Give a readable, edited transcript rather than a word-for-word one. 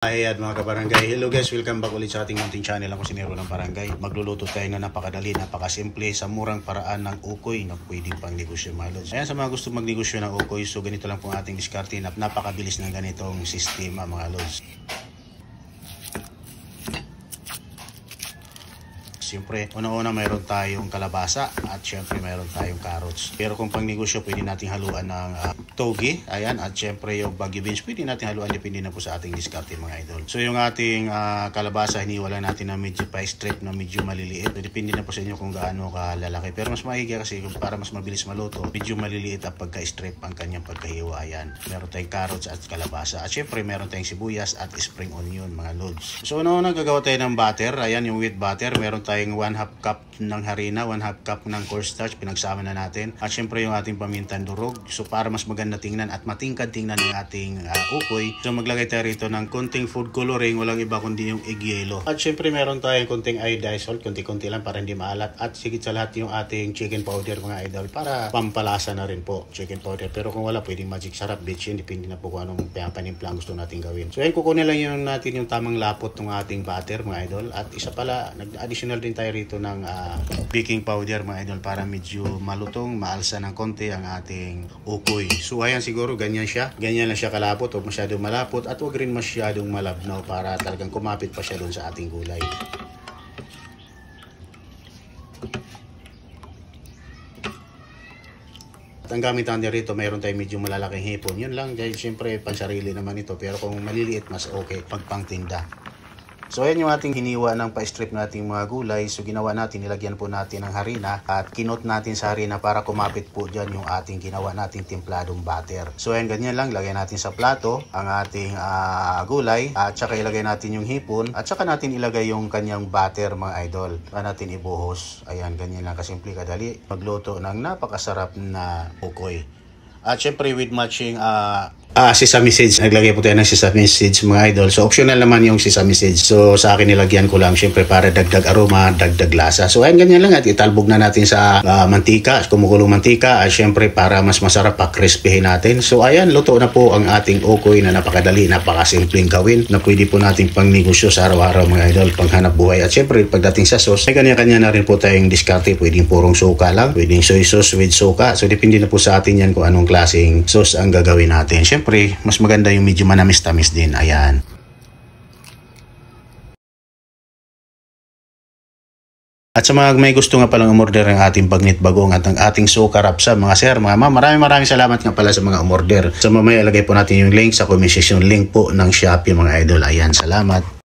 Ayan mga kabarangay, hello guys, welcome back ulit sa ating munting channel. Ako si Nero ng Barangay. Magluluto tayo na napakadali, napakasimple sa murang paraan ng ukoy na pwedeng pang negosyo mga lods. Ayan sa mga gusto magnegosyo ng ukoy, so ganito lang po ang ating diskarte. Napakabilis ng ganitong sistema mga lods. Siyempre, una-una mayroon tayong kalabasa at siyempre mayroon tayong carrots. Pero kung pang negosyo, pwede nating haluan ng toge, ayan, at siyempre yung bagyo beans, pwede natin haluan, depende na po sa ating diskarte mga idol. So yung ating kalabasa, hiniwala natin na medyo pa-strip na medyo maliliit. So, depende na po sa inyo kung gaano kalalaki. Pero mas maigi kasi para mas mabilis maluto, medyo maliliit at pagka-strip ang kanyang pagkahiwa. Ayan, meron tayong carrots at kalabasa. At siyempre meron tayong sibuyas at spring onion mga lods. So una-una gagawa tayo ng butter, ayan yung wheat butter. Meron tayong 1/2 cup ng harina, 1/2 cup ng cornstarch, pinagsama na natin. At syempre yung ating pamintang durog. So para mas maganda tingnan at matingkad tingnan ng ating ukoy. So maglagay tayo rito ng konting food coloring, walang iba kundi yung egg yellow. At syempre meron tayong konting iodized salt, konti-konti lang para hindi maalat. At sigit sa lahat yung ating chicken powder mga idol para pampalasa na rin po, chicken powder. Pero kung wala, pwedeng magic sarap, bitchin, depende na po kung anong panimplang gusto natin gawin. So ayun, kukunin lang yung natin yung tamang lapot ng ating butter mga idol. At isa pala, nag-additional din tayo rito ng baking powder mga idol para medyo malutong, maalsa ng konti ang ating ukoy. So ayan, siguro ganyan siya. Ganyan lang siya kalapot, huwag masyadong malapot at huwag rin masyadong malabnaw para talagang kumapit pa siya doon sa ating gulay. At ang gamit natin rito, mayroon tayong medyo malalaking hipon. Yun lang, dahil siyempre pansarili naman ito. Pero kung maliliit, mas okay pag pangtinda. So ayan yung ating hiniwa ng pa-strip nating mga gulay. So ginawa natin, nilagyan po natin ng harina at kinot natin sa harina para kumapit po dyan yung ating ginawa nating timpladong butter. So ayan, ganyan lang, lagay natin sa plato ang ating gulay at saka ilagay natin yung hipon at saka natin ilagay yung kanyang butter mga idol. Saka natin ibuhos. Ayan, ganyan lang kasimple kadali magluto ng napakasarap na ukoy. At syempre with matching sesame seeds. Naglagay po tayo ng sesame seeds mga idol. So optional naman yung sesame seeds. So sa akin nilagyan ko lang syempre para dagdag aroma, dagdag lasa. So ayun, ganyan lang at italbog na natin sa mantika, kumukulong mantika. At syempre para mas masarap pa crispyhin natin. So ayan, luto na po ang ating ukoy na napakadali, napakasimpleng gawin na pwede po natin pang negosyo sa araw-araw mga idol, panghanap buhay. At syempre pagdating sa sauce, may kanya-kanya na rin po tayong diskarte. Pwedeng purong suka lang, pwedeng soy sauce with suka. So depende na po sa atin yan kung anong klaseng sauce ang gagawin natin. Syempre mas maganda yung medyo manamis-tamis din. Ayan. At sa mga may gusto nga palang umorder ng ating bagnit bagong at ang ating suka rapsa mga sir, mga ma'am, maraming salamat nga pala sa mga umorder. So mamaya ilagay po natin yung link sa comment section, link po ng Shopee mga idol. Ayan, salamat.